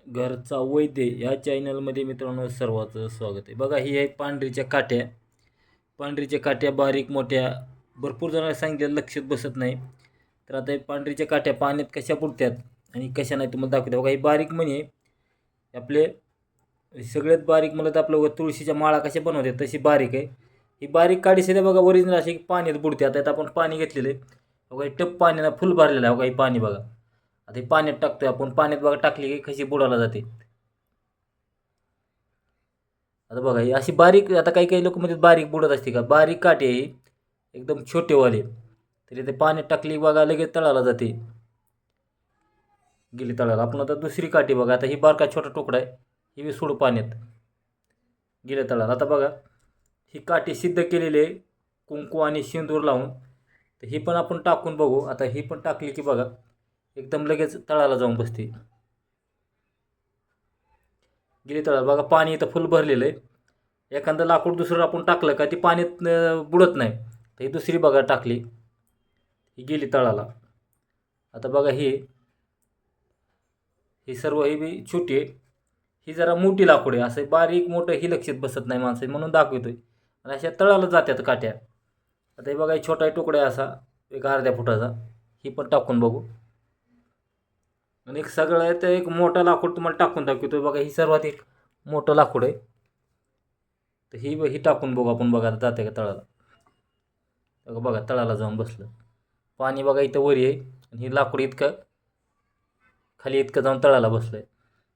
घरचा वैद्य या चॅनलमध्ये मित्रांनो सर्वांचं स्वागत आहे. बघा ही आहे पांढरीच्या काट्या. पांढरीच्या काट्या बारीक मोठ्या भरपूर जणांना सांगितलं लक्षात बसत नाही. तर आता हे पांढरीच्या काट्या पाण्यात कशा बुडतात आणि कशा नाही तुम्हाला दाखवतो. बघा ही बारीक म्हणे आपले सगळ्यात बारीक मला तर आपलं तुळशीच्या माळा कशा बनवतात तशी बारीक आहे. ही बारीक काडी सध्या बघा ओरिजिनल अशी पाण्यात बुडते. आता आपण पाणी घेतलेलं आहे. बघा हे टप पाण्यानं फुल भरलेलं आहे. बघा ही पाणी बघा. आता हे पाण्यात टाकतोय आपण. पाण्यात बघा टाकली की कशी बुडायला जाते. आता बघा ही अशी बारीक आता काही काही लोक म्हणजे बारीक बुडत असते का. बारीक काठी आहे एकदम छोटेवाले. तरी ते पाण्यात टाकली बघा लगेच तळाला जाते. गेली तळाला. आपण आता दुसरी काठी बघा. आता ही बारका छोटा तुकडा आहे. ही बी सोडू पाण्यात. गेले तळाला. आता बघा ही काठी सिद्ध केलेली आहे कुंकू आणि सिंदूर लावून. तर ही पण आपण टाकून बघू. आता ही पण टाकली की बघा एकदम लगेच तळाला जाऊन बसते. गेली तळाला. बघा पाणी इथं फुल भरलेलं आहे. एखादं लाकूड दुसरं आपण टाकलं का ती पाण्यात बुडत नाही. तर ही दुसरी बघा टाकली ही गेली तळाला. आता बघा ही सर्व ही बी छोटी आहे. ही जरा मोठी लाकूड आहे. असं बारीक मोठं ही लक्षात बसत नाही माणसं म्हणून दाखवतोय. आणि अशा तळाला जातात काट्या. आता हे बघा ही छोटा तुकडा आहे असा एक अर्ध्या फुटाचा. ही पण टाकून बघू. आणि एक सगळं आहे तर एक मोठा लाकूड तुम्हाला टाकून दाखवतोय. बघा ही सर्वात एक मोठं लाकूड आहे. तर ही टाकून बघू आपण. बघा जाते का तळाला. बघा तळाला जाऊन बसलं. पाणी बघा इथं वरी आहे आणि ही लाकूड इतकं खाली इतकं जाऊन तळाला बसलं आहे.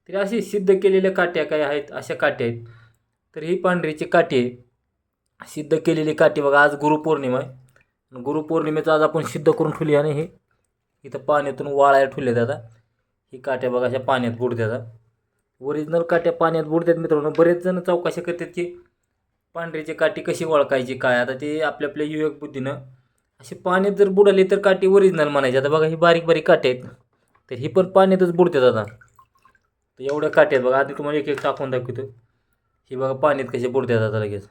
तरी अशी सिद्ध केलेल्या काट्या काय आहेत अशा काट्या आहेत. तर ही पांढरीची काठी आहे. सिद्ध केलेली काठी बघा. आज गुरुपौर्णिमा आहे. गुरुपौर्णिमेचं आज आपण सिद्ध करून ठेवली आणि हे इथं पाण्यातून वाळायला ठेवले आता. ही काट्या बघा अशा पाण्यात बुडतात. ओरिजिनल काट्या पाण्यात बुडतात मित्रांनो. बरेच जण चौकशा करतात की पांढरीची काठी कशी ओळखायची काय. आता ते आपल्या आपल्या विवेक बुद्धीनं अशी पाण्यात जर बुडाली तर काठी ओरिजिनल म्हणायची. आता बघा ही बारीक बारीक काठी आहेत. तर ही पण पाण्यातच बुडतात आता. तर एवढ्या काठी आहेत बघा. आधी तुम्हाला एक एक टाकून दाखवतो. ही बघा पाण्यात कशी बुडतात आता लगेच.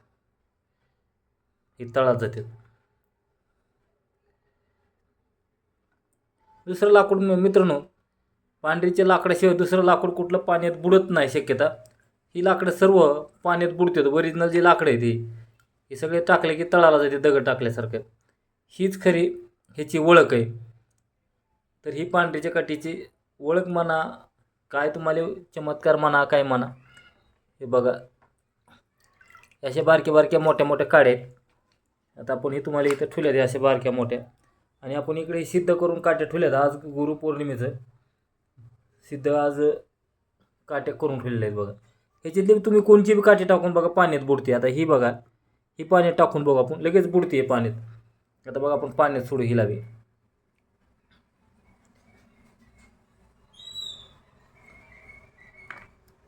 ही तळात जातात. दुसरं लाकूड मित्रांनो पांढरीच्या लाकडाशिवाय दुसरं लाकूड कुठलं पाण्यात बुडत नाही शक्यता. ही लाकडं सर्व पाण्यात बुडतात. ओरिजिनल जी लाकडं आहे ती हे सगळे टाकले की तळाला जाते दगड टाकल्यासारखं. हीच खरी ह्याची ओळख आहे. तर ही पांढरीच्या काठीची ओळख म्हणा काय तुम्हाला चमत्कार म्हणा काय म्हणा. हे बघा अशा बारक्या बारक्या मोठ्या मोठ्या काड्या आहेत. आता आपण हे तुम्हाला इथं ठेवल्या आहेत अशा बारक्या मोठ्या. आणि आपण इकडे सिद्ध करून काट्या ठेवल्यात. आज गुरुपौर्णिमेचं सिद्ध आज काट्या करून ठेवलेल्या आहेत बघा. ह्याच्यातली तुम्ही कोणची बी काठी टाकून बघा पाण्यात बुडते. आता ही बघा ही पाण्यात टाकून बघू आपण लगेच बुडते पाण्यात. आता बघा आपण पाण्यात सोडू हिला बी.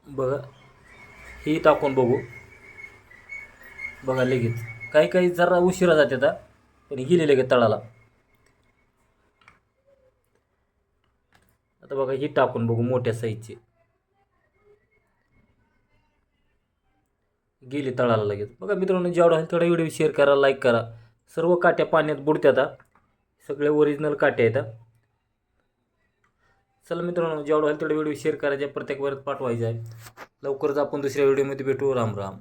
बघा ही टाकून बघू. बघा लगेच काही काही जरा उशिरा जाते आता पण गेली लगेच तळाला. आता बघा ही टाकून बघू मोठ्या साईजची. गेली तळाला लगेच. बघा मित्रांनो जेवढा आहे तेवढा व्हिडिओ शेअर करा लाईक करा. सर्व काट्या पाण्यात बुडतात. सगळे ओरिजिनल काट्या आहेत. चला मित्रांनो जेवढा आहे तेवढा व्हिडिओ शेअर करायचा प्रत्येक वेळेस पाठवायचा आहे. लवकरच आपण दुसऱ्या व्हिडिओमध्ये भेटू. राम राम.